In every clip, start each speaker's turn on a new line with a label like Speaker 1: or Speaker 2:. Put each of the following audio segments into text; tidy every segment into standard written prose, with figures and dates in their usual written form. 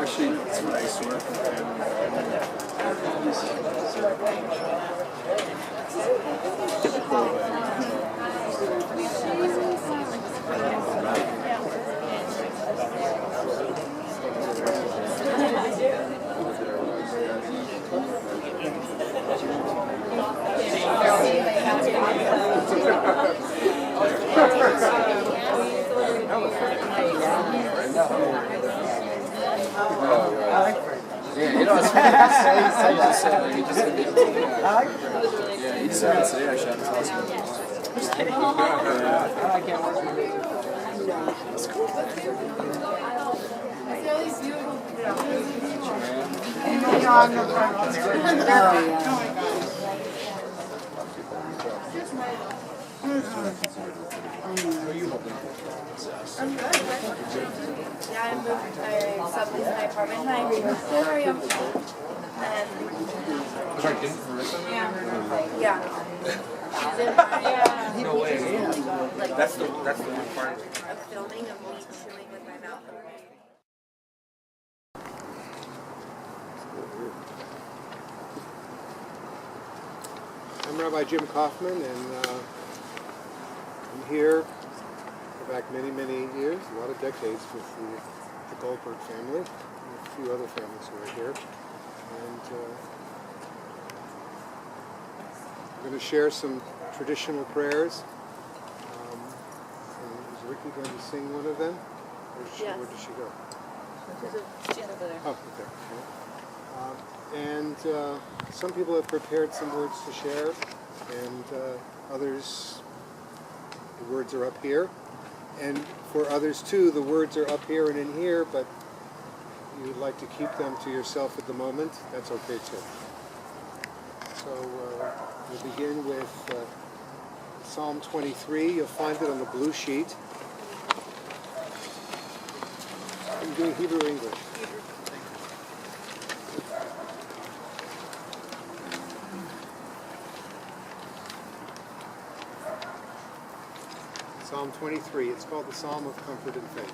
Speaker 1: Actually, it's nice work.
Speaker 2: Yeah, you know, it's funny. He just said he just said it today. Yeah, he just said it today. Actually, I was awesome.
Speaker 3: I can't watch it.
Speaker 2: That's cool.
Speaker 4: I'm good. Yeah, I subleased my apartment and I removed the area. And yeah.
Speaker 1: No way. That's the one part.
Speaker 4: Of filming of me chewing with my mouth open.
Speaker 5: I'm Rabbi Jim Kaufman, and I'm here for back many, many years, a lot of decades, with the Goldberg family, and a few other families who are here. And I'm going to share some traditional prayers. And is Ricky going to sing one of them? Or where did she go?
Speaker 4: She's over there.
Speaker 5: Oh, okay. And some people have prepared some words to share, and others, the words are up here. And for others too, the words are up here and in here, but you'd like to keep them to yourself at the moment, that's okay too. So we'll begin with Psalm 23. You'll find it on the blue sheet. Are you doing Hebrew or English? Psalm 23. It's called the Psalm of Comfort and Faith.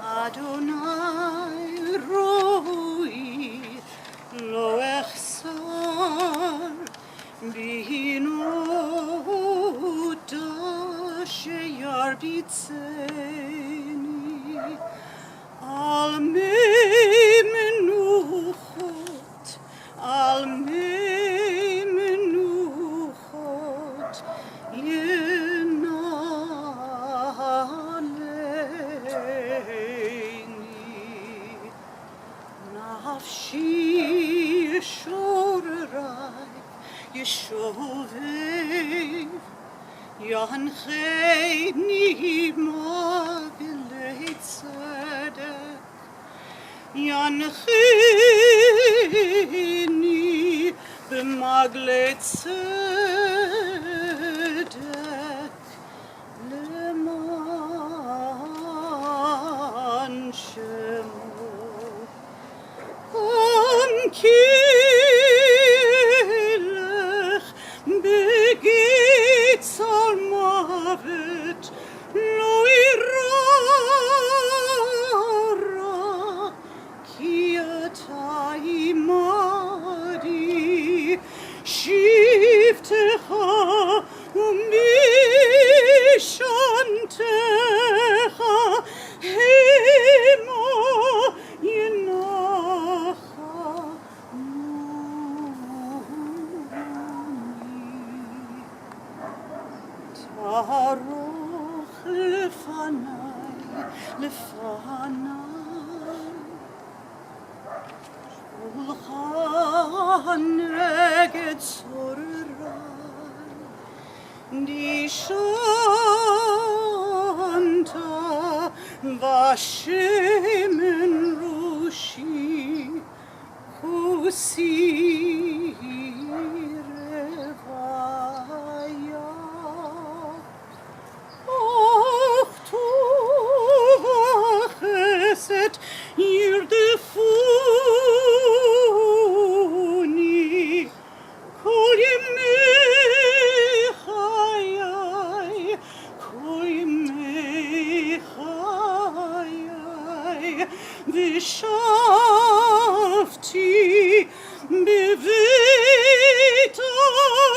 Speaker 6: Adonai roi lo echsar bihinu da sheyarbitzeni al mei menuchot al mei menuchot yenaleini nafshi yeshorerai yeshovei yancheini mavilei tzedek Yanchini b'magle tzedek leman shemo Am kilech begitz al mavet lo irara ki ata imadi shiftecha umishantecha hema Taroch lefanai Shulchan neged zorai Dishanta vashemen rushi Kusi revaya Geschafti bewegt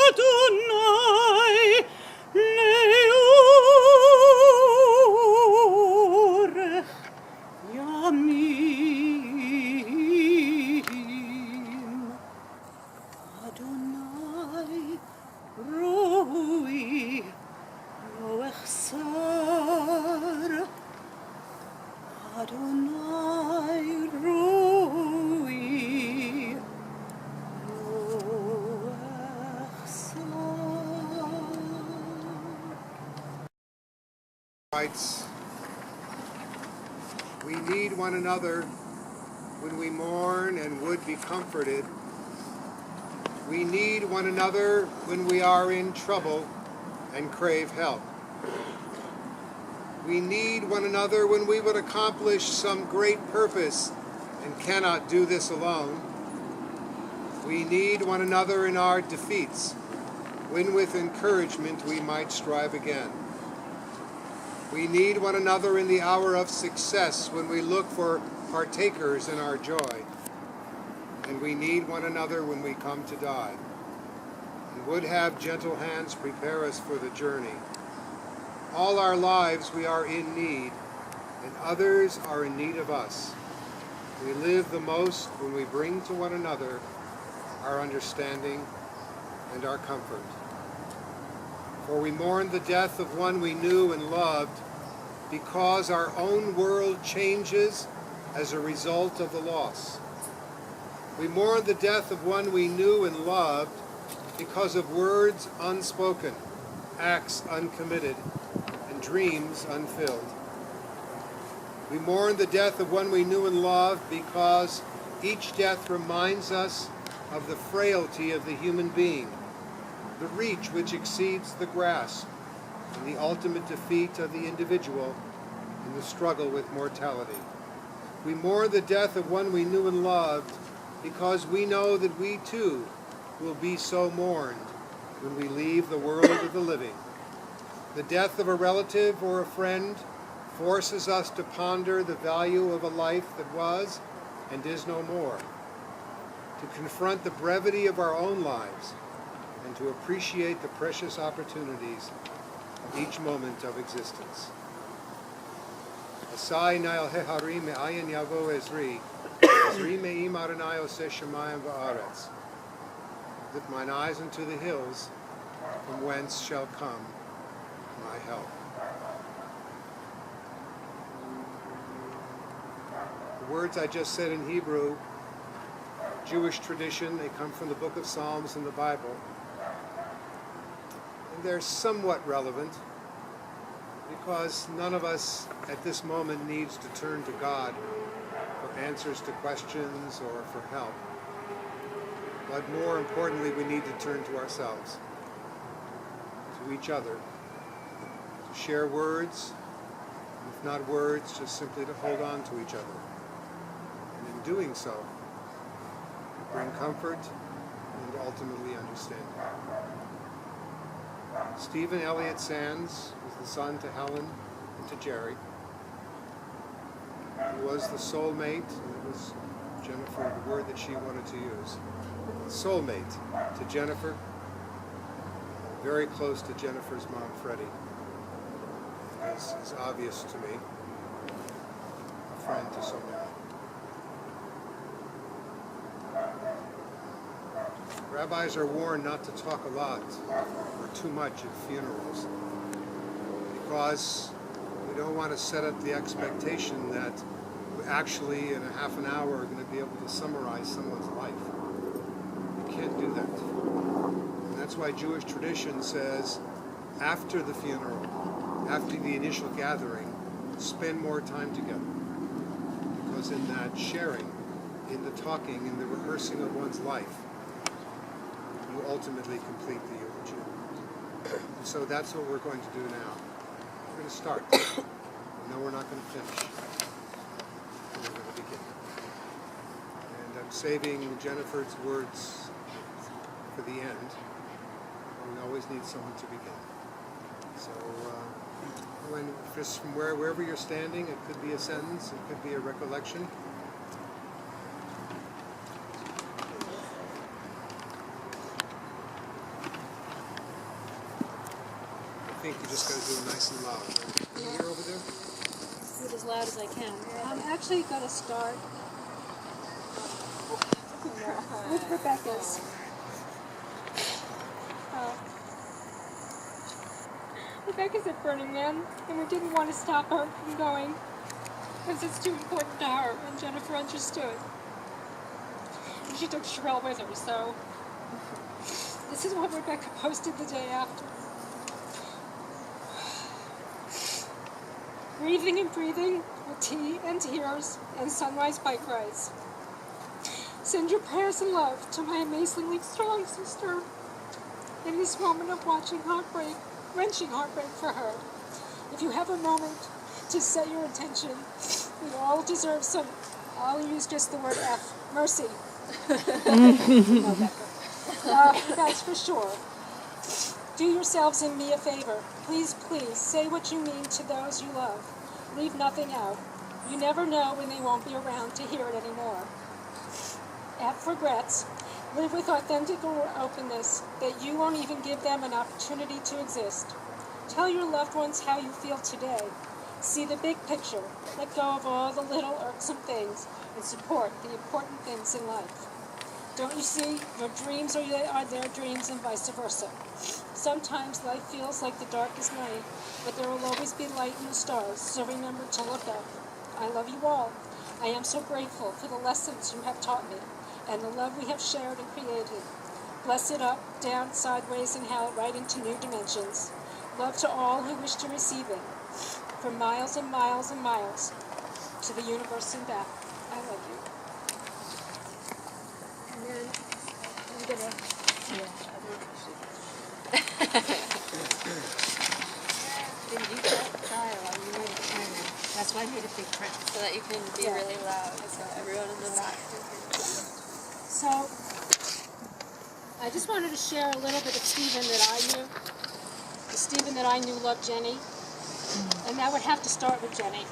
Speaker 6: Adonai leorech yamim. Adonai roi roechsar. Adonai roi roechsar.
Speaker 5: Writes, we need one another when we mourn and would be comforted. We need one another when we are in trouble and crave help. We need one another when we would accomplish some great purpose and cannot do this alone. We need one another in our defeats, when with encouragement we might strive again. We need one another in the hour of success, when we look for partakers in our joy. And we need one another when we come to die, and would have gentle hands prepare us for the journey. All our lives we are in need, and others are in need of us. We live the most when we bring to one another our understanding and our comfort. For we mourn the death of one we knew and loved, because our own world changes as a result of the loss. We mourn the death of one we knew and loved because of words unspoken, acts uncommitted, and dreams unfilled. We mourn the death of one we knew and loved because each death reminds us of the frailty of the human being, the reach which exceeds the grasp, and the ultimate defeat of the individual in the struggle with mortality. We mourn the death of one we knew and loved because we know that we too will be so mourned when we leave the world of the living. The death of a relative or a friend forces us to ponder the value of a life that was and is no more, to confront the brevity of our own lives, and to appreciate the precious opportunities of each moment of existence. Asai Nail Hehari Me'ayin Yavo Ezri, Ezri Me'im Adonai Oseh Shemayim Va'aretz. Lift mine eyes unto the hills, from whence shall come my help. The words I just said in Hebrew, Jewish tradition, they come from the book of Psalms in the Bible. And they're somewhat relevant because none of us at this moment needs to turn to God for answers to questions or for help. But more importantly, we need to turn to ourselves, to each other, to share words, if not words, just simply to hold on to each other. And in doing so, bring comfort and ultimately understanding. Stephen Elliott Sands was the son to Helen and to Jerry. He was the soulmate, and it was Jennifer, the word that she wanted to use. Soulmate to Jennifer, very close to Jennifer's mom, Freddie, as is obvious to me, a friend to so many. Rabbis are warned not to talk a lot or too much at funerals because we don't want to set up the expectation that we actually in a half an hour are going to be able to summarize someone's life. You can't do that. And that's why Jewish tradition says after the funeral, after the initial gathering, spend more time together. Because in that sharing, in the talking, in the rehearsing of one's life, you ultimately complete the eulogy. So that's what we're going to do now. We're going to start. No, we're not going to finish. We're going to begin. And I'm saving Jennifer's words for the end. We always need someone to begin. So when just from wherever you're standing, it could be a sentence, it could be a recollection. You just got to do it nice and loud. Right? Can you hear over there?
Speaker 3: Do it as loud as I can. I'm actually going to start with Rebecca's. Rebecca's at Burning Man, and we didn't want to stop her from going because it's too important to her, and Jennifer understood. And she took Sherelle with her, so this is what Rebecca posted the day after. Breathing and breathing with tea and tears and sunrise bike rides. Send your prayers and love to my amazingly strong sister in this moment of watching heartbreak, wrenching heartbreak for her. If you have a moment to set your intention, we all deserve some, I'll use just the word F, mercy. That's for sure. Do yourselves and me a favor. Please, please, say what you mean to those you love. Leave nothing out. You never know when they won't be around to hear it anymore. F regrets. Live with authentic openness that you won't even give them an opportunity to exist. Tell your loved ones how you feel today. See the big picture. Let go of all the little irksome things and support the important things in life. Don't you see? Your dreams are their dreams and vice versa. Sometimes life feels like the darkest night, but there will always be light in the stars, so remember to look up. I love you all. I am so grateful for the lessons you have taught me and the love we have shared and created. Bless it up, down, sideways, and held right into new dimensions. Love to all who wish to receive it. From miles and miles and miles to the universe and back. I love you. And then I'm gonna. Didn't you try or you made it tiny? That's why I made a big print.
Speaker 4: So that you can be really loud, so everyone in the back can hear.
Speaker 3: So I just wanted to share a little bit of Stephen that I knew. The Stephen that I knew loved Jenny. And that would have to start with Jenny.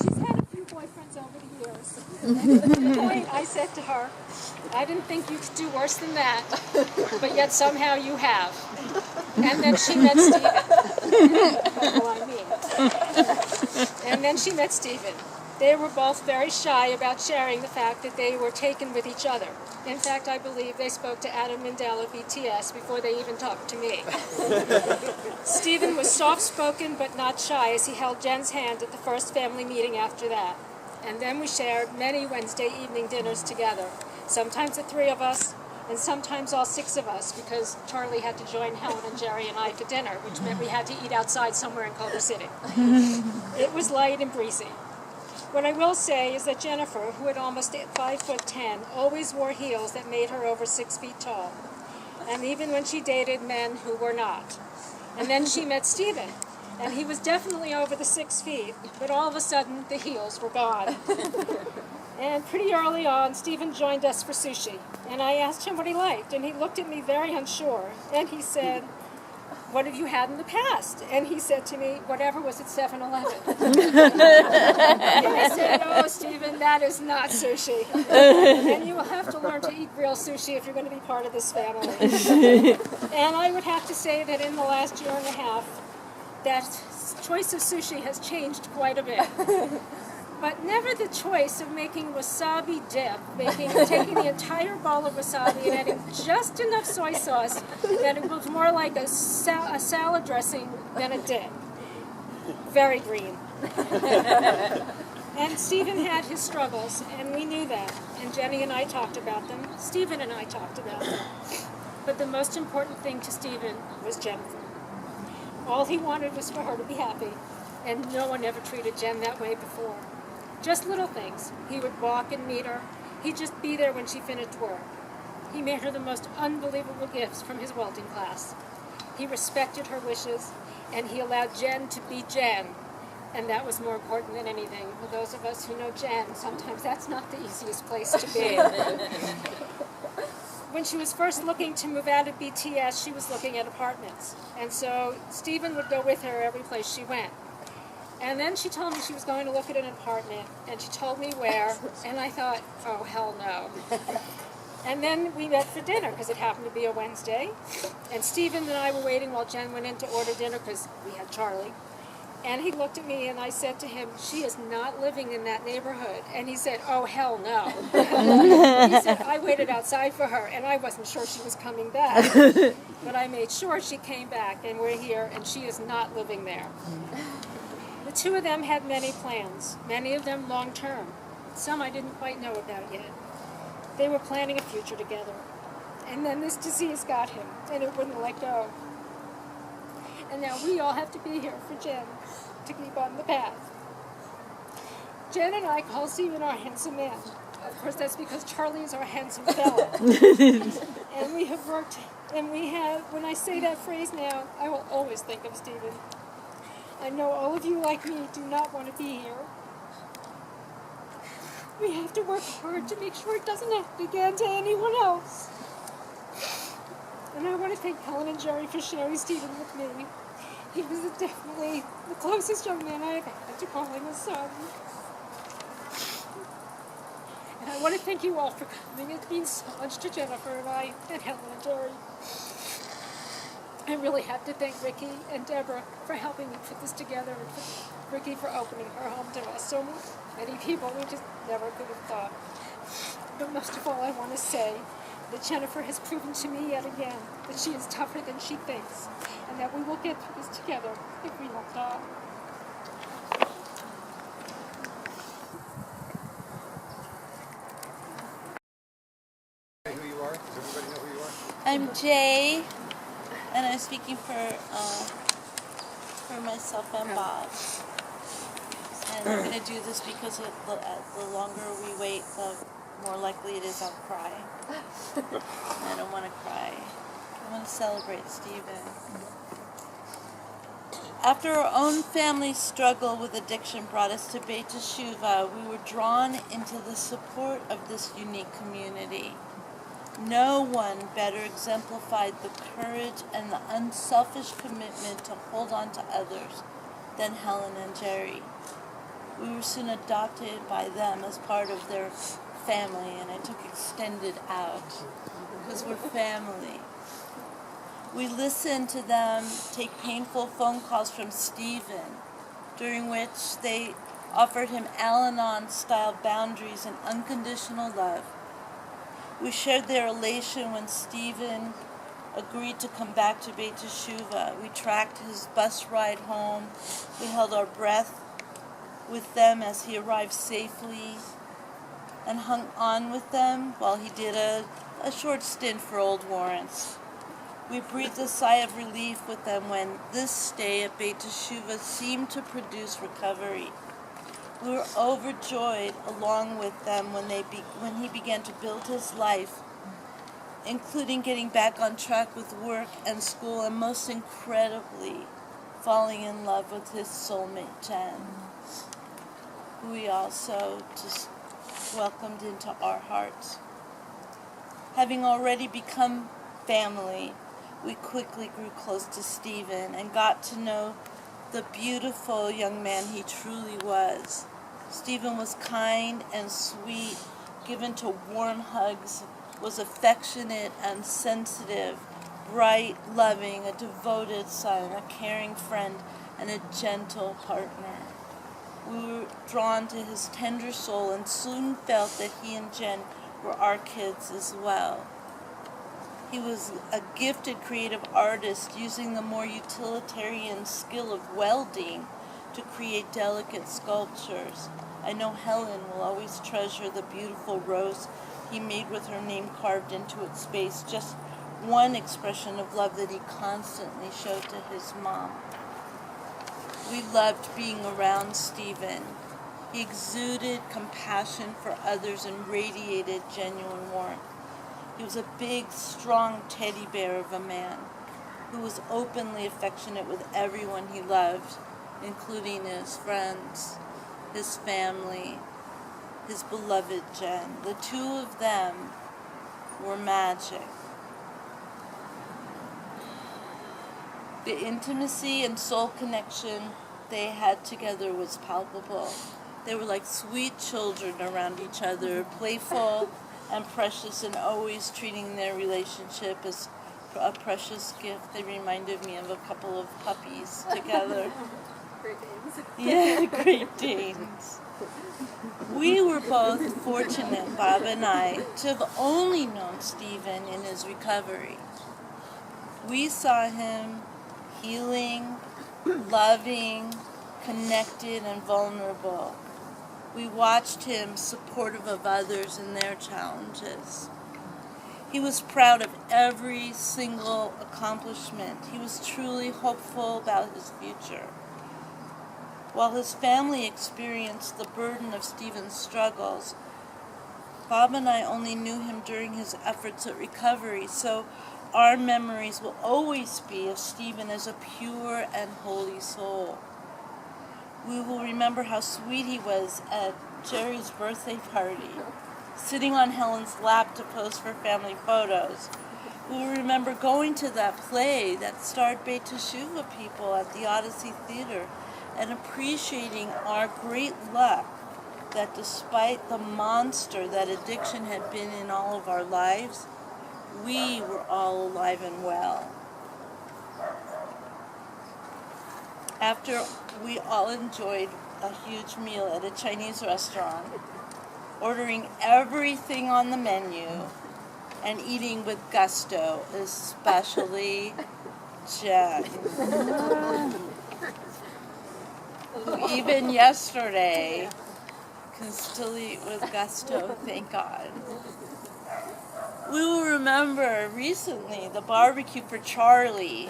Speaker 3: She's had a few boyfriends over the years. And at one point I said to her, I didn't think you could do worse than that, but yet somehow you have. And then she met Stephen. Well, I mean. And then she met Stephen. They were both very shy about sharing the fact that they were taken with each other. In fact, I believe they spoke to Adam Mindell of BTS before they even talked to me. Stephen was soft-spoken but not shy as he held Jen's hand at the first family meeting after that. And then we shared many Wednesday evening dinners together. Sometimes the three of us, and sometimes all six of us, because Charlie had to join Helen and Jerry and I for dinner, which meant we had to eat outside somewhere in Culver City. It was light and breezy. What I will say is that Jennifer, who had almost 5'10", always wore heels that made her over 6 feet tall. And even when she dated men who were not. And then she met Stephen, and he was definitely over the 6 feet, but all of a sudden the heels were gone. And pretty early on, Stephen joined us for sushi. And I asked him what he liked, and he looked at me very unsure. And he said, what have you had in the past? And he said to me, whatever was at 7-Eleven. And I said, oh, Stephen, that is not sushi. And you will have to learn to eat real sushi if you're going to be part of this family. And I would have to say that in the last year and a half, that choice of sushi has changed quite a bit. But never the choice of making wasabi dip, taking the entire bowl of wasabi and adding just enough soy sauce that it was more like a salad dressing than a dip. Very green. And Stephen had his struggles, and we knew that. And Jenny and I talked about them. Stephen and I talked about them. But the most important thing to Stephen was Jennifer. All he wanted was for her to be happy, and no one ever treated Jen that way before. Just little things. He would walk and meet her. He'd just be there when she finished work. He made her the most unbelievable gifts from his welding class. He respected her wishes, and he allowed Jen to be Jen. And that was more important than anything. For those of us who know Jen, sometimes that's not the easiest place to be. When she was first looking to move out of BTS, she was looking at apartments. And so Stephen would go with her every place she went. And then she told me she was going to look at an apartment, and she told me where, and I thought, oh, hell no. And then we met for dinner because it happened to be a Wednesday. And Stephen and I were waiting while Jen went in to order dinner because we had Charlie. And he looked at me and I said to him, "She is not living in that neighborhood." And he said, "Oh, hell no." He said, "I waited outside for her and I wasn't sure she was coming back. But I made sure she came back and we're here and she is not living there." The two of them had many plans, many of them long-term. Some I didn't quite know about yet. They were planning a future together. And then this disease got him and it wouldn't let go. And now we all have to be here for Jen to keep on the path. Jen and I call Stephen our handsome man. Of course, that's because Charlie is our handsome fella. And we have worked, and we have, when I say that phrase now, I will always think of Stephen. I know all of you, like me, do not want to be here. We have to work hard to make sure it doesn't happen again to anyone else. And I want to thank Helen and Jerry for sharing Stephen with me. He was definitely the closest young man I have had to calling a son. And I want to thank you all for coming. It means so much to Jennifer and I, and Helen and Jerry. I really have to thank Ricky and Deborah for helping me put this together, and for Ricky for opening her home to us. So many people we just never could have thought. But most of all, I want to say that Jennifer has proven to me yet again that she is tougher than she thinks, and that we will get through this together if we don't die.
Speaker 5: Who you are? Does everybody know who you are?
Speaker 7: I'm Jay, and I'm speaking for myself and Bob. And I'm going to do this because the longer we wait, the more likely it is I'll cry. I don't want to cry. I want to celebrate Stephen. After our own family struggle with addiction brought us to Beit Teshuva, we were drawn into the support of this unique community. No one better exemplified the courage and the unselfish commitment to hold on to others than Helen and Jerry. We were soon adopted by them as part of their family, and I took extended out because we're family. We listened to them take painful phone calls from Stephen, during which they offered him Al-Anon-style boundaries and unconditional love. We shared their elation when Stephen agreed to come back to Beit Teshuva. We tracked his bus ride home. We held our breath with them as he arrived safely and hung on with them while he did a short stint for Old Warrants. We breathed a sigh of relief with them when this stay at Beit Teshuva seemed to produce recovery. We were overjoyed along with them when he began to build his life, including getting back on track with work and school, and most incredibly, falling in love with his soulmate, Jen, who we also just welcomed into our hearts. Having already become family, we quickly grew close to Stephen and got to know the beautiful young man he truly was. Stephen was kind and sweet, given to warm hugs, was affectionate and sensitive, bright, loving, a devoted son, a caring friend, and a gentle partner. We were drawn to his tender soul and soon felt that he and Jen were our kids as well. He was a gifted creative artist using the more utilitarian skill of welding to create delicate sculptures. I know Helen will always treasure the beautiful rose he made with her name carved into its base, just one expression of love that he constantly showed to his mom. We loved being around Stephen. He exuded compassion for others and radiated genuine warmth. He was a big, strong teddy bear of a man who was openly affectionate with everyone he loved, including his friends, his family, his beloved Jen. The two of them were magic. The intimacy and soul connection they had together was palpable. They were like sweet children around each other, playful and Precious, and always treating their relationship as a precious gift. They reminded me of a couple of puppies together.
Speaker 4: Great Danes.
Speaker 7: Yeah, Great Danes. We were both fortunate, Bob and I, to have only known Stephen in his recovery. We saw him healing, loving, connected, and vulnerable. We watched him supportive of others in their challenges. He was proud of every single accomplishment. He was truly hopeful about his future. While his family experienced the burden of Stephen's struggles, Bob and I only knew him during his efforts at recovery, so our memories will always be of Stephen as a pure and holy soul. We will remember how sweet he was at Jerry's birthday party, sitting on Helen's lap to pose for family photos. We will remember going to that play that starred Beit Teshuvah people at the Odyssey Theater and appreciating our great luck that despite the monster that addiction had been in all of our lives, we were all alive and well. After we all enjoyed a huge meal at a Chinese restaurant, ordering everything on the menu and eating with gusto, especially Jen, who even yesterday can still eat with gusto, thank God. We will remember recently the barbecue for Charlie.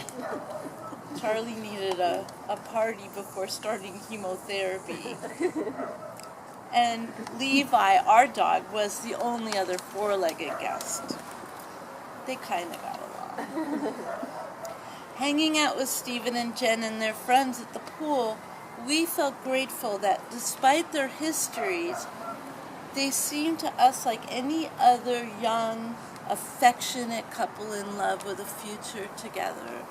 Speaker 7: Charlie needed a party before starting chemotherapy. And Levi, our dog, was the only other four-legged guest. They kind of got along. Hanging out with Stephen and Jen and their friends at the pool, we felt grateful that despite their histories, they seemed to us like any other young, affectionate couple in love with a future together.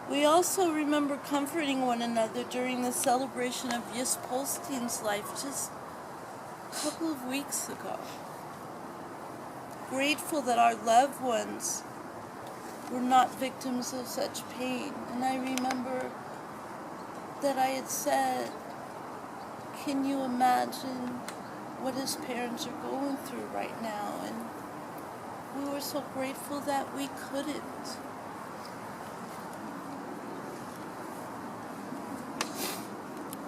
Speaker 7: We also remember comforting one another during the celebration of Yus Polstein's life just a couple of weeks ago. Grateful that our loved ones were not victims of such pain. And I remember that I had said, can you imagine what his parents are going through right now? And we were so grateful that we couldn't.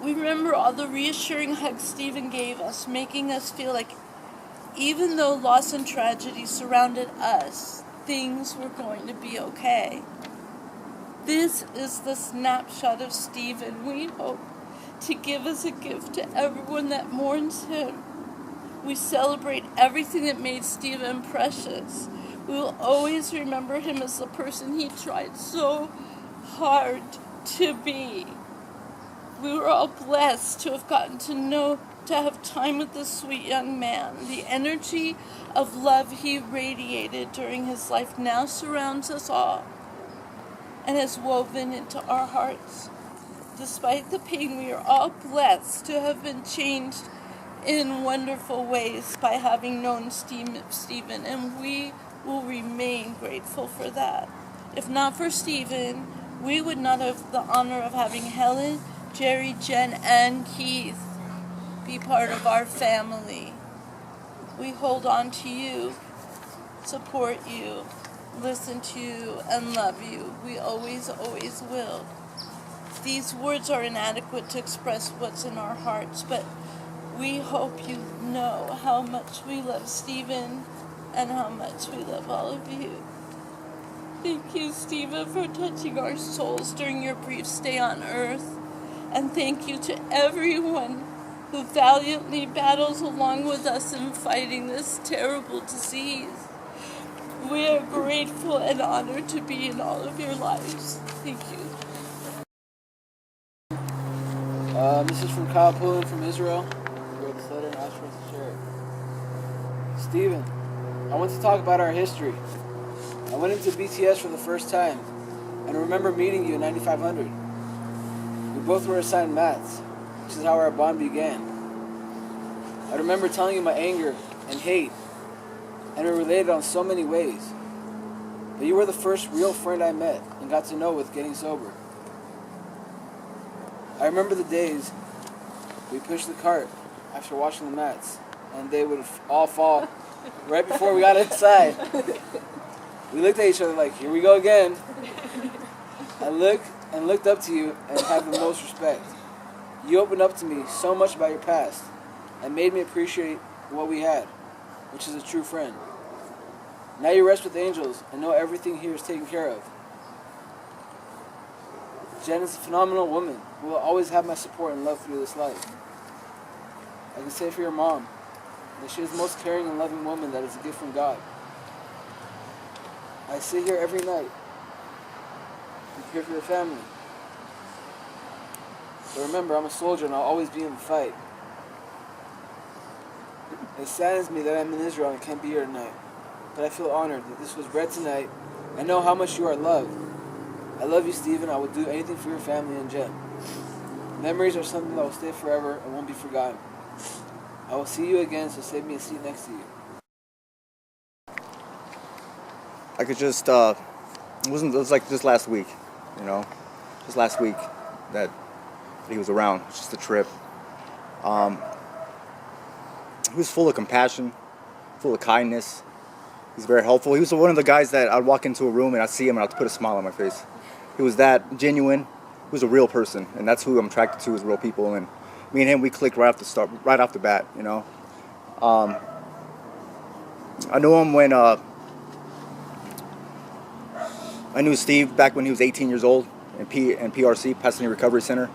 Speaker 7: We remember all the reassuring hugs Stephen gave us, making us feel like even though loss and tragedy surrounded us, things were going to be okay. This is the snapshot of Stephen we hope to give as a gift to everyone that mourns him. We celebrate everything that made Stephen precious. We will always remember him as the person he tried so hard to be. We were all blessed to have gotten to have time with this sweet young man. The energy of love he radiated during his life now surrounds us all and has woven into our hearts. Despite the pain, we are all blessed to have been changed in wonderful ways by having known Stephen, and we will remain grateful for that. If not for Stephen, we would not have the honor of having Helen, Jerry, Jen, and Keith be part of our family. We hold on to you, support you, listen to you, and love you. We always, always will. These words are inadequate to express what's in our hearts, but we hope you know how much we love Stephen and how much we love all of you. Thank you, Stephen, for touching our souls during your brief stay on earth. And thank you to everyone who valiantly battles along with us in fighting this terrible disease. We are grateful and honored to be in all of your lives. Thank you.
Speaker 2: This is from Kyle Pullen from Israel. He wrote this letter and asked for us to share it. Stephen, I want to talk about our history. I went into BTS for the first time, and I remember meeting you in 9500. We both were assigned maths, which is how our bond began. I remember telling you my anger and hate, and we're related on so many ways. But you were the first real friend I met and got to know with getting sober. I remember the days we pushed the cart after washing the mats, and they would all fall right before we got inside. We looked at each other like, here we go again. I looked up to you and had the most respect. You opened up to me so much about your past and made me appreciate what we had, which is a true friend. Now you rest with angels and know everything here is taken care of. Jen is a phenomenal woman who will always have my support and love through this life. I can say for your mom that she is the most caring and loving woman that is a gift from God. I sit here every night and care for your family. But remember, I'm a soldier and I'll always be in the fight. It saddens me that I'm in Israel and can't be here tonight. But I feel honored that this was read tonight. I know how much you are loved. I love you, Stephen. I will do anything for your family and Jen. Memories are something that will stay forever and won't be forgotten. I will see you again, so save me a seat next to you.
Speaker 8: I could just, it was like just last week, you know, just last week that he was around. It was just a trip. He was full of compassion, full of kindness. He's very helpful. He was one of the guys that I'd walk into a room and I'd see him and I'd put a smile on my face. He was that genuine. He was a real person, and that's who I'm attracted to, is real people. And me and him, we clicked right off the bat, you know. I knew him when I knew Steve back when he was 18 years old in PRC, Pasadena Recovery Center.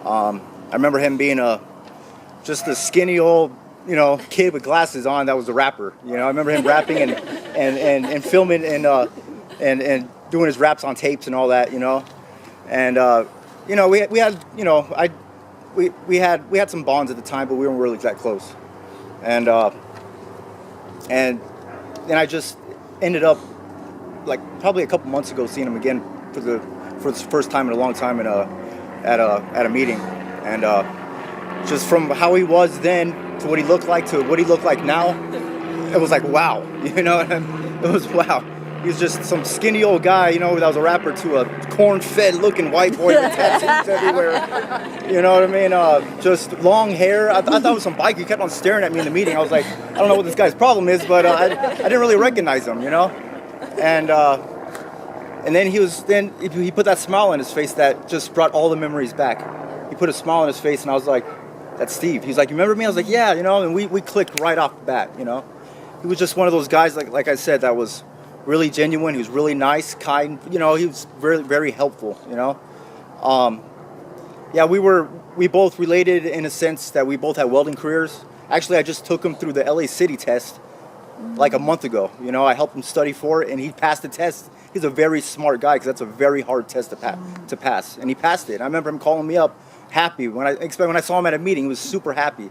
Speaker 8: I remember him being just a skinny old, you know, kid with glasses on that was a rapper. You know, I remember him rapping and filming and doing his raps on tapes and all that, you know. And you know, we had, you know, we had some bonds at the time, but we weren't really that close. And then I just ended up, like, probably a couple months ago, seeing him again for the first time in a long time at a meeting. And just from how he was then to what he looked like to what he looked like now, it was like, wow, you know. It was wow. He was just some skinny old guy, you know, that was a rapper, to a corn-fed looking white boy with tattoos everywhere. You know what I mean? Just long hair. I thought it was some biker. He kept on staring at me in the meeting. I was like, I don't know what this guy's problem is, but I didn't really recognize him, you know? And then he put that smile on his face that just brought all the memories back. He put a smile on his face, and I was like, that's Steve. He's like, you remember me? I was like, yeah, you know, and we clicked right off the bat, you know? He was just one of those guys, like I said, that was really genuine. He was really nice, kind, you know. He was very, very helpful, you know. Yeah, we both related in a sense that we both had welding careers. Actually, I just took him through the LA City test like a month ago. You know, I helped him study for it, and he passed the test. He's a very smart guy, because that's a very hard test to pass, and he passed it. And I remember him calling me up happy when I saw him at a meeting. He was super happy.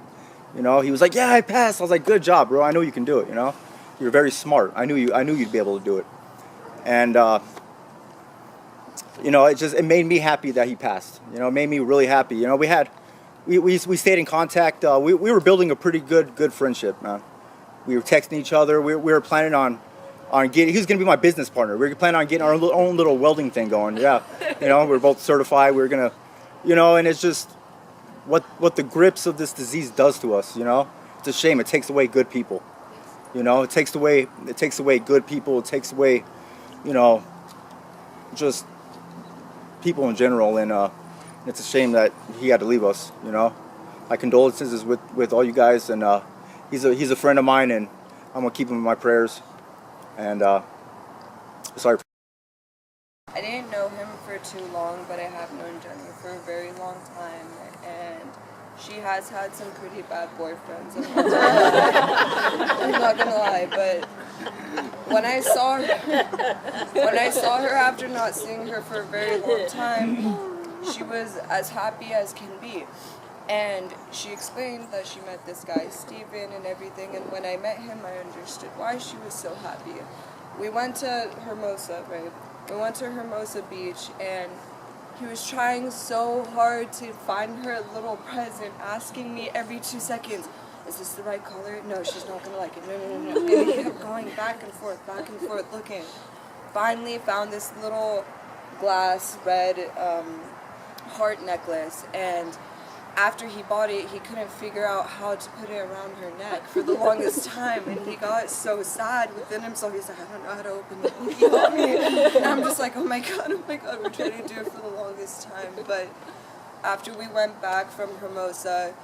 Speaker 8: You know, he was like, yeah, I passed. I was like, good job, bro. I know you can do it, you know. You're very smart. I knew you'd be able to do it. And you know, it made me happy that he passed. You know, it made me really happy. You know, we stayed in contact. We were building a pretty good friendship, man. We were texting each other. We were planning on getting. He was gonna be my business partner. We were planning on getting our own little welding thing going. Yeah, you know, we were both certified. We were gonna, you know, and it's just what the grips of this disease does to us. You know, it's a shame. It takes away good people. You know, it takes away good people. It takes away, you know, just people in general, and it's a shame that he had to leave us. You know, my condolences is with all you guys, and he's a friend of mine, and I'm gonna keep him in my prayers. And sorry.
Speaker 9: I didn't know him for too long, but I have known Jenny for a very long time, and she has had some pretty bad boyfriends. I'm not gonna lie, but when I saw her after not seeing her for a very long time, she was as happy as can be. And she explained that she met this guy, Stephen, and everything, and when I met him, I understood why she was so happy. We went to Hermosa, right? We went to Hermosa Beach, and he was trying so hard to find her little present, asking me every 2 seconds, is this the right color? No, she's not gonna like it. No. And he kept going back and forth, looking. Finally found this little glass red heart necklace, and after he bought it, he couldn't figure out how to put it around her neck for the longest time, and he got so sad within himself. He's like, I don't know how to open it. Can you help me? And I'm just like, oh my god, we're trying to do it for the longest time. But after we went back from Hermosa,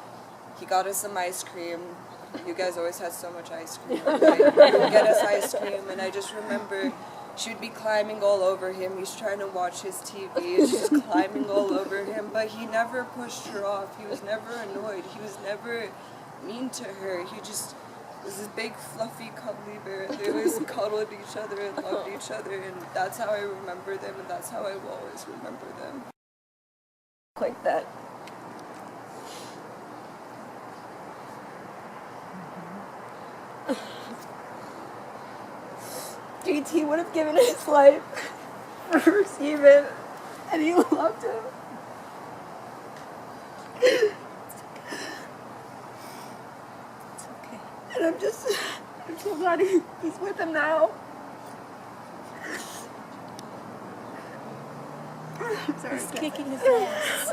Speaker 9: he got us some ice cream. You guys always had so much ice cream. Right? He would get us ice cream, and I just remember she would be climbing all over him. He's trying to watch his TV, and she's climbing all over him, but he never pushed her off. He was never annoyed. He was never mean to her. He just was this big, fluffy, cuddly bear. They always cuddled each other and loved each other, and that's how I remember them, and that's how I will always remember them. Like that. JT would have given his life for Steven, and he loved him. It's okay. And I'm so glad he's with him now. I'm sorry. He's kicking his ass.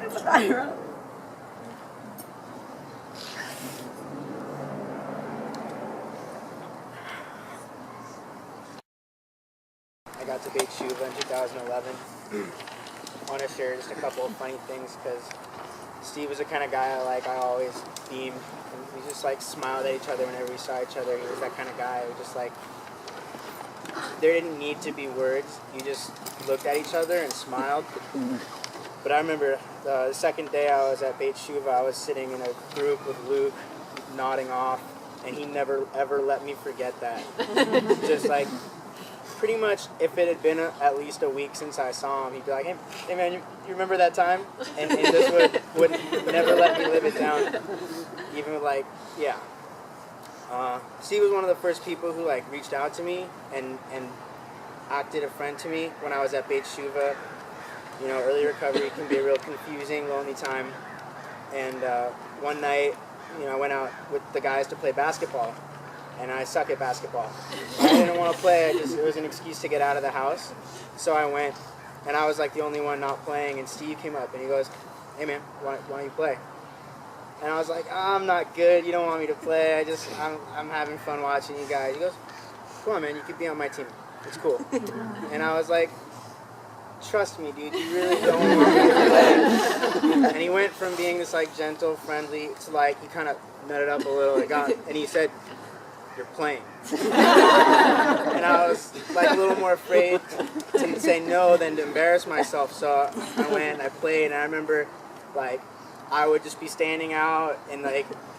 Speaker 9: It's Ira.
Speaker 10: I got to Beit Shuva in 2011. I want to share just a couple of funny things because Steve was the kind of guy I always beamed. And we just smiled at each other whenever we saw each other. He was that kind of guy who just there didn't need to be words. You just looked at each other and smiled. But I remember the second day I was at Beit Shuva, I was sitting in a group with Luke, nodding off, and he never ever let me forget that. Just pretty much, if it had been at least a week since I saw him, he'd be like, hey man, you remember that time? And just would never let me live it down. Even yeah. Steve was one of the first people who reached out to me and acted a friend to me when I was at Beit Shuva. You know, early recovery can be a real confusing, lonely time. And one night, I went out with the guys to play basketball. And I suck at basketball. I didn't want to play, it was an excuse to get out of the house. So I went, and I was the only one not playing, and Steve came up and he goes, hey man, why don't you play? And I was like, I'm not good, you don't want me to play, I'm having fun watching you guys. He goes, come on man, you could be on my team, it's cool. And I was like, trust me dude, you really don't want me to play. And he went from being this gentle, friendly, to he kind of nutted up a little, and he said, you're playing. And I was a little more afraid to say no than to embarrass myself. So I went and I played, and I remember I would just be standing out and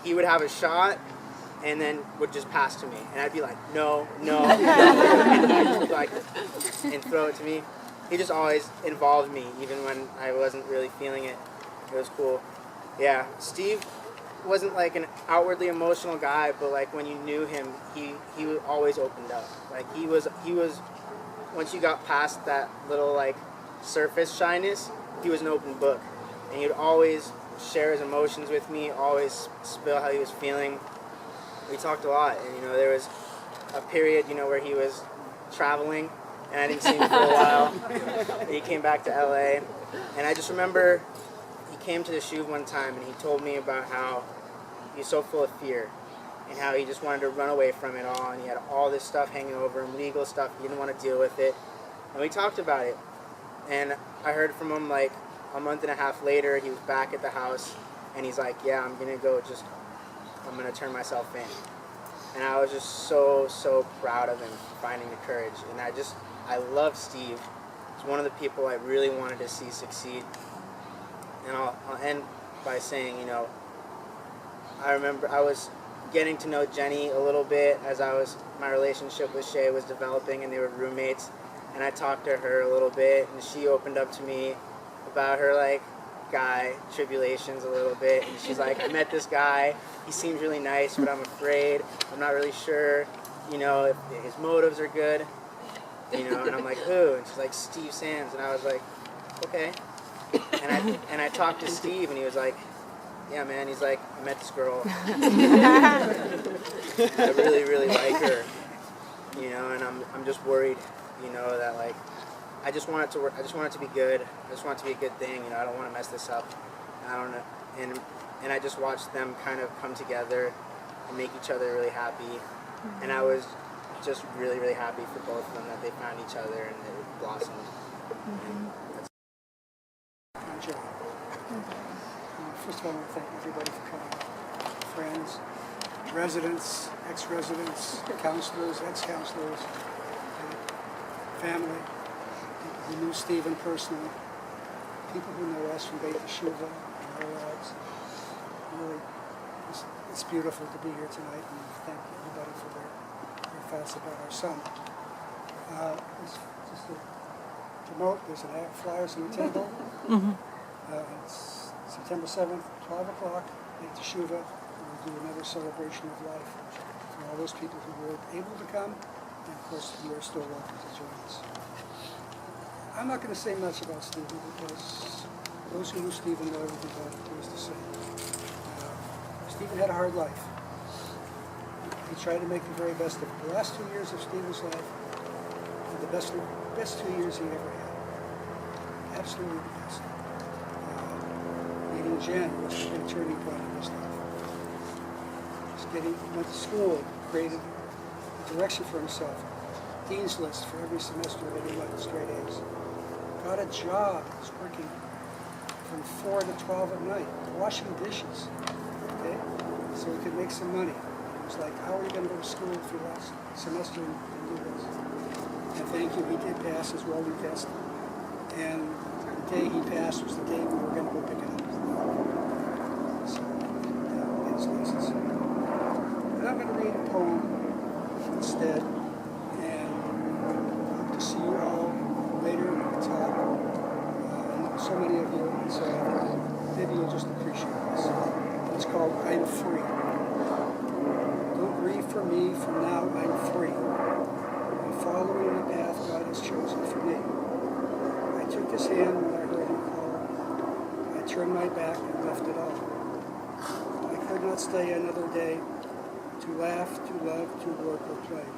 Speaker 10: he would have a shot and then would just pass to me. And I'd be like, no. And he'd just be and throw it to me. He just always involved me, even when I wasn't really feeling it. It was cool. Yeah, Steve wasn't an outwardly emotional guy, but when you knew him, he always opened up. He was once you got past that little surface shyness, he was an open book, and he would always share his emotions with me, always spill how he was feeling. We talked a lot, and there was a period where he was traveling, and I didn't see him for a while. He came back to LA, and I just remember came to the shuv one time and he told me about how he's so full of fear and how he just wanted to run away from it all, and he had all this stuff hanging over him, legal stuff, he didn't want to deal with it. And we talked about it, and I heard from him a month and a half later. He was back at the house and he's like, yeah, I'm gonna turn myself in. And I was just so proud of him finding the courage. And I love Steve. He's one of the people I really wanted to see succeed. And I'll end by saying, I remember I was getting to know Jenny a little bit as my relationship with Shay was developing, and they were roommates. And I talked to her a little bit, and she opened up to me about her guy tribulations a little bit. And she's like, I met this guy, he seems really nice, but I'm afraid, I'm not really sure, if his motives are good. And I'm like, who? And she's like, Steve Sands. And I was like, okay. and I talked to Steve, and he was like, "Yeah, man." He's like, "I met this girl. I really, really like her, you know, and I'm just worried, you know, that like I just want it to work. I just want it to be good. I just want it to be a good thing, you know. I don't want to mess this up. I don't know." And I just watched them kind of come together and make each other really happy, and I was just really, really happy for both of them that they found each other and it blossomed.
Speaker 11: I'm Joe. First of all, I want to thank everybody for coming. Friends, residents, ex-residents, counselors, ex-counselors, family, people who knew Stephen personally, people who know us from Beit Yeshuva and our lives. Really, it's beautiful to be here tonight, and thank everybody for their thoughts about our son. Just to promote, there's an flyers on the table. It's September 7th, 12 o'clock, Beit Yeshuva. We'll do another celebration of life for all those people who were able to come, and of course you are still welcome to join us. I'm not going to say much about Stephen because those who knew Stephen know everything about there is to say. Stephen had a hard life. He tried to make the very best of it. The last 2 years of Stephen's life were the best 2 years he ever had. Absolutely the best. Meeting Jen was a big turning point in his life. Went to school, created a direction for himself. Dean's list for every semester that he went, straight A's. Got a job, was working from 4 to 12 at night, washing dishes. Okay? So he could make some money. It was like, how are you going to go to school for the last semester and do this? And thank you, he did pass his welding test. And the day he passed was the day we were going to go pick it up. So, get his license. And I'm going to read a poem instead. And hope to see you all later in the talk. So many of you, and so maybe you'll just appreciate this. It's called I'm Free. Don't grieve for me, from now I'm free. I'm following the path God has chosen for me. I took his hand when I heard him call. I turned my back and left it all. I could not stay another day to laugh, to love, to work or play.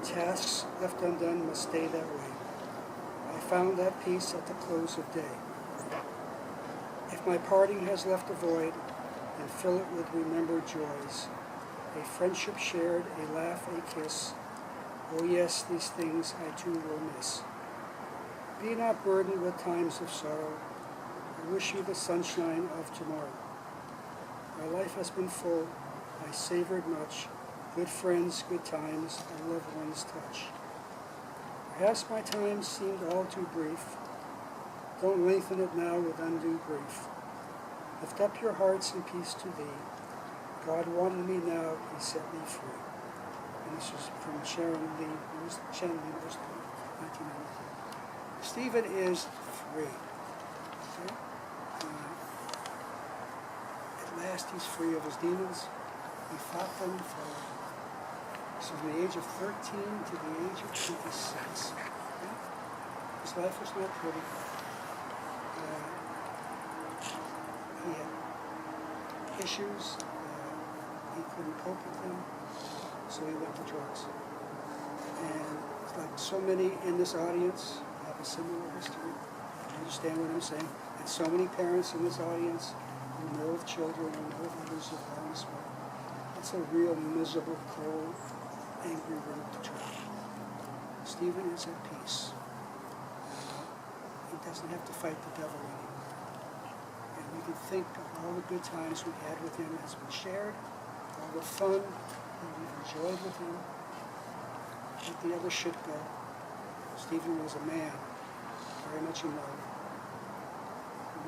Speaker 11: Tasks left undone must stay that way. I found that peace at the close of day. If my parting has left a void, then fill it with remembered joys. A friendship shared, a laugh, a kiss. Oh yes, these things I too will miss. Be not burdened with times of sorrow. I wish you the sunshine of tomorrow. My life has been full. I savored much. Good friends, good times, and loved ones touch. Perhaps my time seemed all too brief. Don't lengthen it now with undue grief. Lift up your hearts in peace to thee. God wanted me now, he set me free. And this was from Sharon Lee, Shannon University, 1992. Stephen is free. Okay? At last he's free of his demons. He fought them from the age of 13 to the age of 26. Okay? His life was not pretty. He had issues. He couldn't cope with them, so he went to drugs. And like so many in this audience have a similar history. You understand what I'm saying? And so many parents in this audience who know of children and know of others who have gone this way. It's a real miserable, cold, angry road to travel. Stephen is at peace. He doesn't have to fight the devil anymore. And we can think of all the good times we had with him as we shared, all the fun that we've enjoyed with him. Let the other shit go. Stephen was a man, very much in love.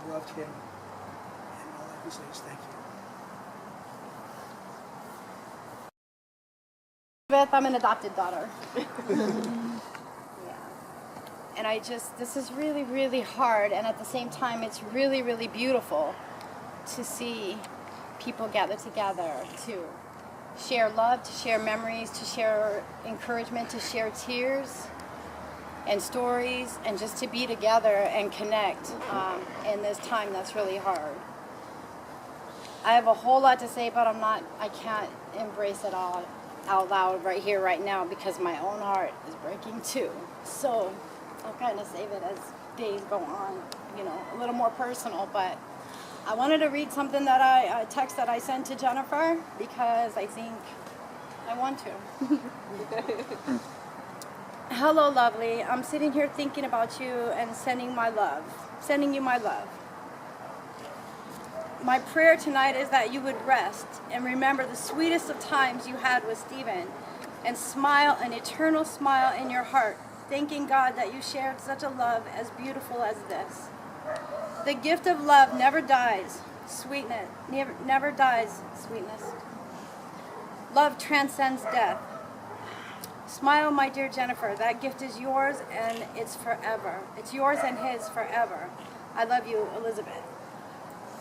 Speaker 11: We loved him. And all I can say is thank you.
Speaker 12: I'm an adopted daughter. And this is really, really hard, and at the same time, it's really, really beautiful to see people gather together to share love, to share memories, to share encouragement, to share tears. and stories, and just to be together and connect in this time that's really hard. I have a whole lot to say, but I can't embrace it all out loud right here, right now, because my own heart is breaking too. So I'll kind of save it as days go on, you know, a little more personal. But I wanted to read something that a text that I sent to Jennifer, because I think I want to. Hello, lovely. I'm sitting here thinking about you and sending you my love. My prayer tonight is that you would rest and remember the sweetest of times you had with Stephen, and smile an eternal smile in your heart, thanking God that you shared such a love as beautiful as this. The gift of love never dies, sweetness, never dies, sweetness. Love transcends death. Smile, my dear Jennifer. That gift is yours and it's forever. It's yours and his forever. I love you, Elizabeth.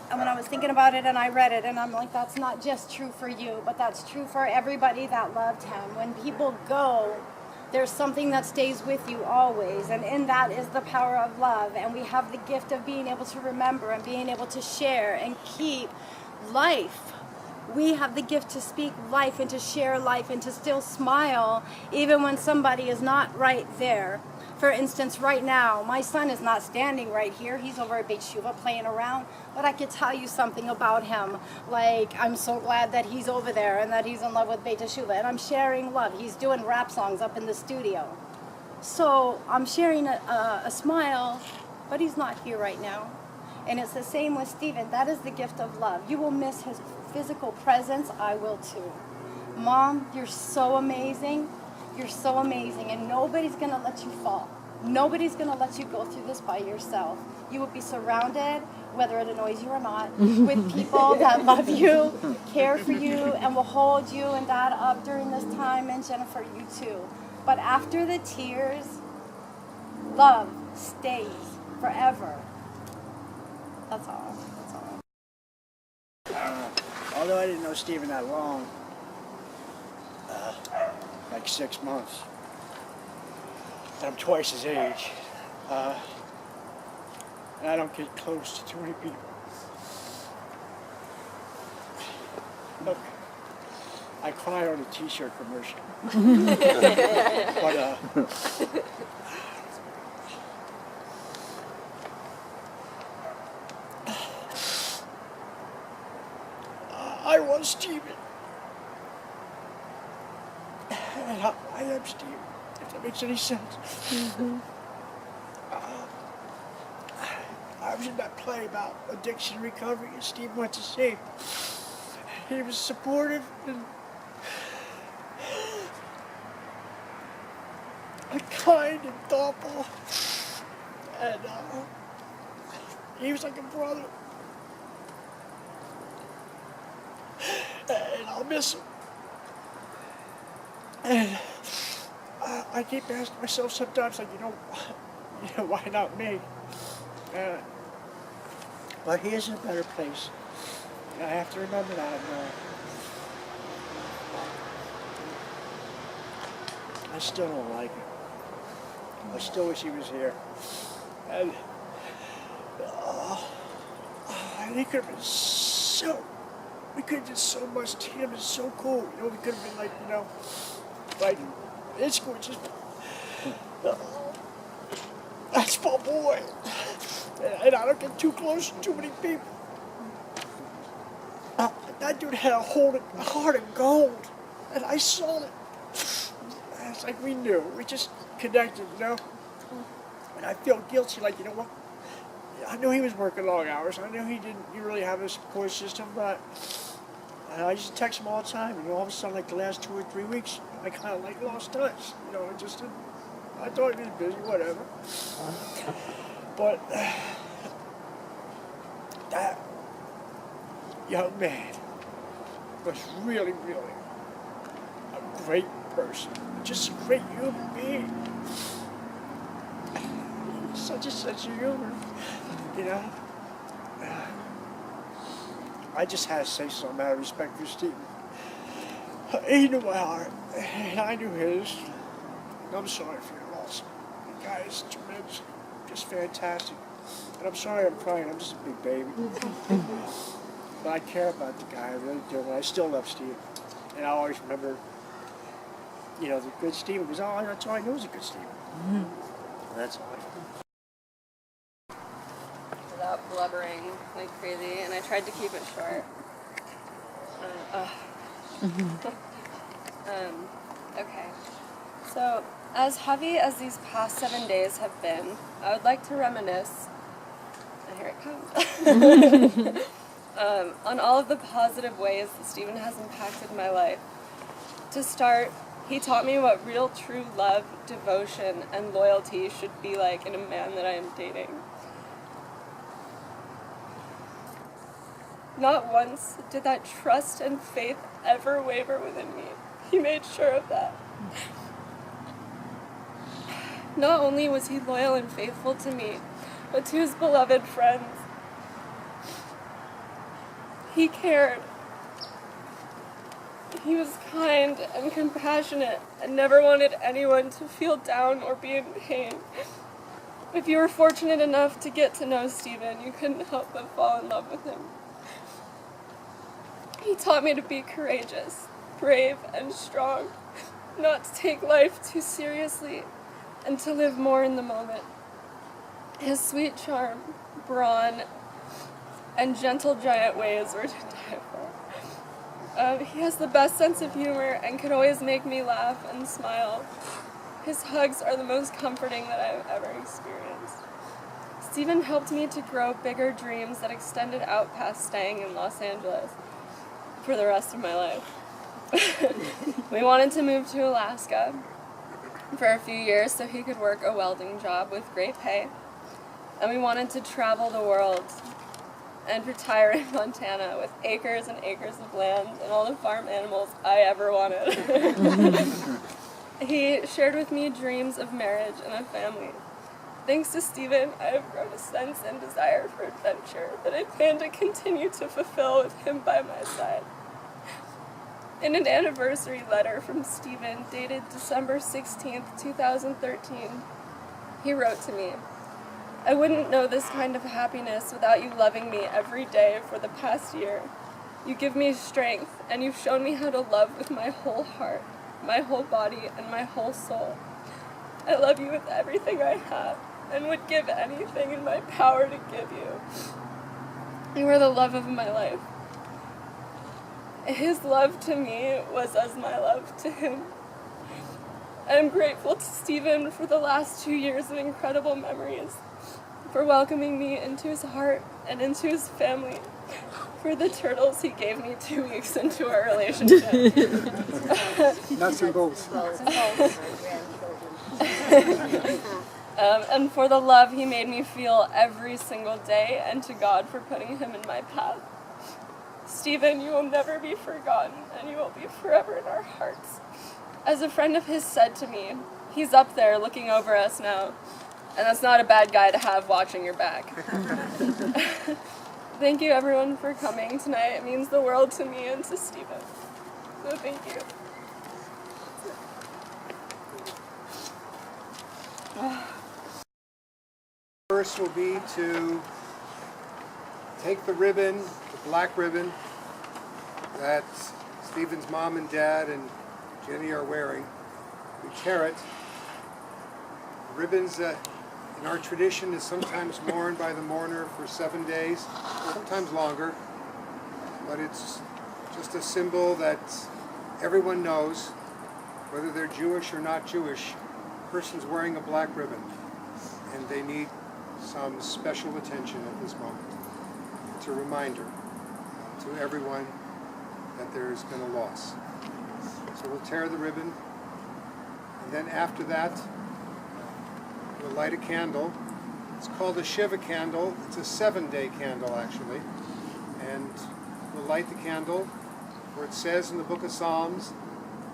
Speaker 12: And when I was thinking about it and I read it, and I'm like, that's not just true for you, but that's true for everybody that loved him. When people go, there's something that stays with you always, and in that is the power of love. And we have the gift of being able to remember and being able to share and keep life. We have the gift to speak life and to share life and to still smile even when somebody is not right there. For instance, right now, my son is not standing right here. He's over at Beit Shuvah playing around. But I could tell you something about him. Like, I'm so glad that he's over there and that he's in love with Beit Shuvah. And I'm sharing love. He's doing rap songs up in the studio. So I'm sharing a smile, but he's not here right now. And it's the same with Stephen. That is the gift of love. You will miss his physical presence. I will too. Mom, you're so amazing. You're so amazing, and nobody's going to let you fall. Nobody's going to let you go through this by yourself. You will be surrounded, whether it annoys you or not, with people that love you, care for you, and will hold you and Dad up during this time, and Jennifer, you too. But after the tears, love stays forever. That's all. That's all.
Speaker 13: Although I didn't know Stephen that long, like 6 months, and I'm twice his age, and I don't get close to too many people. Look, I cry on a t-shirt commercial. But I was Stephen. And I am Stephen, if that makes any sense. I was in that play about addiction recovery, and Steve went to see me. He was supportive and kind and thoughtful, and he was like a brother. And I'll miss him. And I keep asking myself sometimes, like, why not me? But he is in a better place. And I have to remember that. I still don't like him. I still wish he was here. And he could have been we could have done so much to him. It's so cool. We could have been like in school, just that's my boy. And I don't get too close to too many people. That dude had a heart of gold, and I saw it. It's like we knew. We just connected, And I feel guilty, like, I knew he was working long hours. I knew he didn't really have a support system, but I used to text him all the time. All of a sudden, like the last 2 or 3 weeks, I kind of lost touch. I thought he was busy, whatever. But that young man was really, really a great person, just a great human being. Such a sense of humor, I just had to say something out of respect for Stephen. He knew my heart, and I knew his. I'm sorry for your loss, guys. is tremendous, just fantastic. And I'm sorry I'm crying, I'm just a big baby. But I care about the guy, I really do, and I still love Steve. And I always remember, you know, the good Steve, because that's all I knew was a good Steve. That's all I know.
Speaker 9: Without blubbering like crazy, and I tried to keep it short. Okay. So, as heavy as these past 7 days have been, I would like to reminisce, and here it comes, on all of the positive ways that Stephen has impacted my life. To start, he taught me what real true love, devotion, and loyalty should be like in a man that I am dating. Not once did that trust and faith ever waver within me. He made sure of that. Not only was he loyal and faithful to me, but to his beloved friends. He cared. He was kind and compassionate and never wanted anyone to feel down or be in pain. If you were fortunate enough to get to know Stephen, you couldn't help but fall in love with him. He taught me to be courageous, brave, and strong, not to take life too seriously, and to live more in the moment. His sweet charm, brawn, and gentle giant ways were to die for. He has the best sense of humor and can always make me laugh and smile. His hugs are the most comforting that I've ever experienced. Stephen helped me to grow bigger dreams that extended out past staying in Los Angeles for the rest of my life. We wanted to move to Alaska for a few years so he could work a welding job with great pay. And we wanted to travel the world and retire in Montana with acres and acres of land and all the farm animals I ever wanted. He shared with me dreams of marriage and a family. Thanks to Stephen, I have grown a sense and desire for adventure that I plan to continue to fulfill with him by my side. In an anniversary letter from Stephen dated December 16th, 2013, he wrote to me, "I wouldn't know this kind of happiness without you loving me every day for the past year. You give me strength, and you've shown me how to love with my whole heart, my whole body, and my whole soul. I love you with everything I have, and would give anything in my power to give you. You are the love of my life." His love to me was as my love to him. I am grateful to Stephen for the last 2 years of incredible memories, for welcoming me into his heart and into his family, for the turtles he gave me 2 weeks into our relationship.
Speaker 5: Nuts and bolts.
Speaker 9: And for the love he made me feel every single day, and to God for putting him in my path. Stephen, you will never be forgotten, and you will be forever in our hearts. As a friend of his said to me, he's up there looking over us now, and that's not a bad guy to have watching your back. Thank you everyone for coming tonight. It means the world to me and to Stephen. So thank you.
Speaker 5: First will be to take the ribbon, the black ribbon that Stephen's mom and dad and Jenny are wearing. We tear it. Ribbons in our tradition is sometimes worn by the mourner for 7 days, sometimes longer, but it's just a symbol that everyone knows, whether they're Jewish or not Jewish, a person's wearing a black ribbon, and they need some special attention at this moment. It's a reminder to everyone that there's been a loss. So we'll tear the ribbon, and then after that, we'll light a candle. It's called a Shiva candle. It's a 7-day candle, actually. And we'll light the candle where it says in the book of Psalms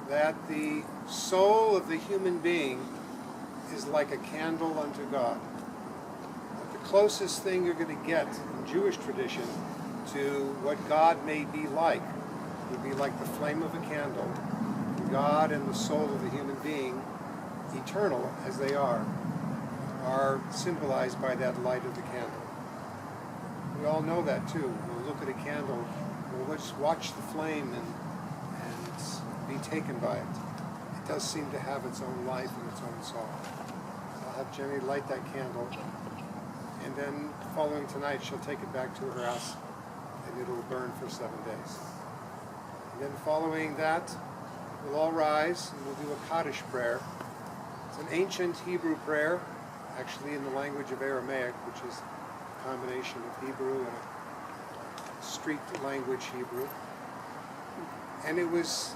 Speaker 5: that the soul of the human being is like a candle unto God. But the closest thing you're going to get in Jewish tradition to what God may be like would be like the flame of a candle. God and the soul of the human being, eternal as they are, are symbolized by that light of the candle. We all know that too. We'll look at a candle, we'll just watch the flame and be taken by it. It does seem to have its own life and its own soul. I'll have Jenny light that candle, and then following tonight she'll take it back to her house and it'll burn for 7 days. And then following that, we'll all rise and we'll do a Kaddish prayer. It's an ancient Hebrew prayer, actually in the language of Aramaic, which is a combination of Hebrew and a street language Hebrew. And it was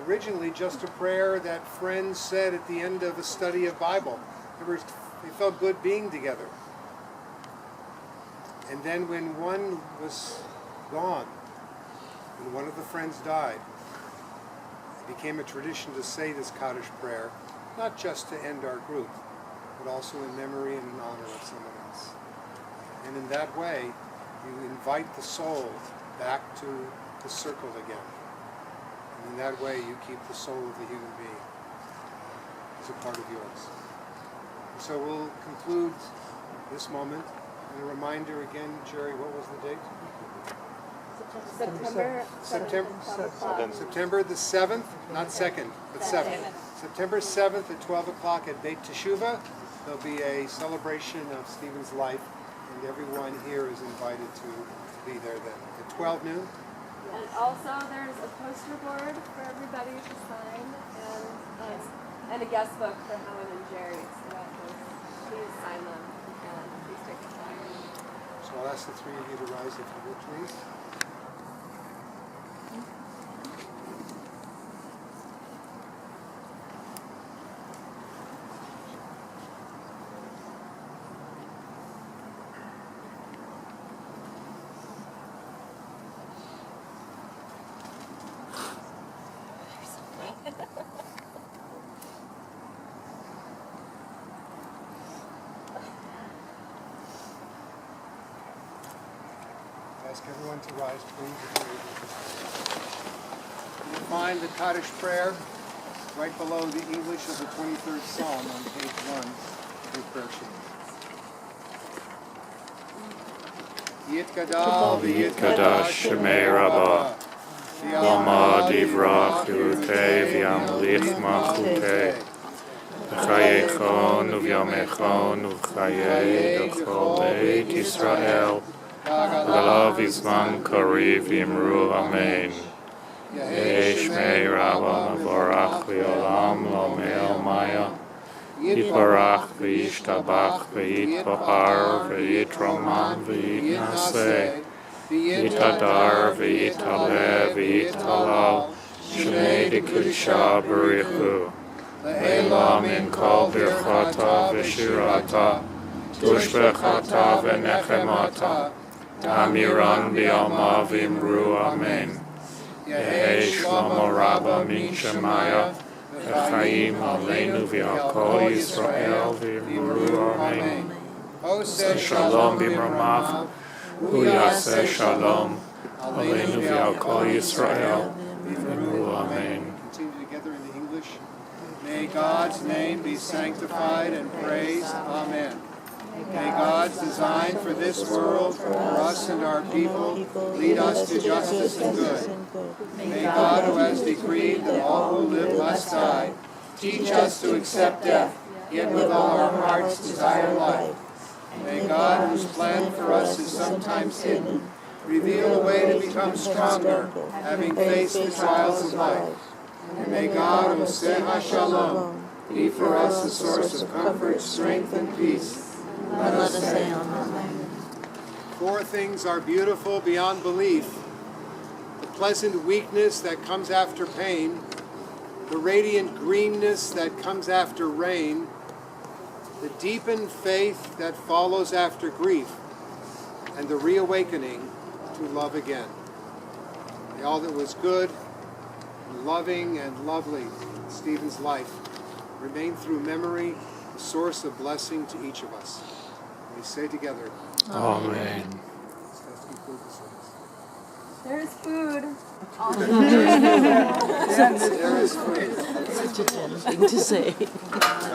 Speaker 5: originally just a prayer that friends said at the end of a study of Bible. They felt good being together. And then when one was gone, when one of the friends died, it became a tradition to say this Kaddish prayer, not just to end our group, but also in memory and in honor of someone else. And in that way, you invite the soul back to the circle again. And in that way, you keep the soul of the human being as a part of yours. And so we'll conclude this moment. And a reminder again, Jerry, what was the date? September the 7th, not 2nd, but 7th. September 7th at 12 o'clock at Beit Teshuvah. There'll be a celebration of Stephen's life, and everyone here is invited to be there then. At 12 noon?
Speaker 9: And also there's a poster board for everybody to sign, and a guest book for Helen and Jerry. So please sign them and please take a photo.
Speaker 5: So I'll ask the three of you to rise if you would, please. Ask everyone to rise, please, if you're able to. You'll find the Kaddish prayer right below the English of the 23rd Psalm on page 1 of your prayer sheet. Yitgadal v'yitgadash Shemei Rabbah Lama divrach yurtei v'yamlich malchutei v'chayechon u'v'yamechon u'chayei d'chol Beit Yisrael V'alav yizman kariv yimru amen. Yehi Shmei Rabbah mevorach v'olam lo me'el maya Yitbarach v'yishtabach v'yitbahar v'yitroman v'yitnaseh Yitadar v'yitale v'yitalal Shmei d'Kudshah b'richu Le'ela min kol birchata v'shirata Tushbechata v'nechemata Amiran bi'alma v'imru amen. Yehi Shlomo Rabbah min Shemaya V'chaim aleinu v'al kol Yisrael v'imru amen. Oseh shalom b'mramach Uyaseh shalom aleinu v'al kol Yisrael v'imru amen. Continue together in the English. May God's name be sanctified and praised. Amen. May God's design for this world, for us and our people, lead us to justice and good. May God, who has decreed that all who live must die, teach us to accept death, yet with all our hearts desire life. May God, whose plan for us is sometimes hidden, reveal a way to become stronger, having faced the trials of life. And may God, Oseh HaShalom, be for us a source of comfort, strength, and peace. Let us say Amen. Four things are beautiful beyond belief: the pleasant weakness that comes after pain, the radiant greenness that comes after rain, the deepened faith that follows after grief, and the reawakening to love again. May all that was good, and loving, and lovely in Stephen's life remain through memory a source of blessing to each of us. We say together,
Speaker 14: Amen.
Speaker 9: There is food.
Speaker 6: There is food. Such a tempting thing to say.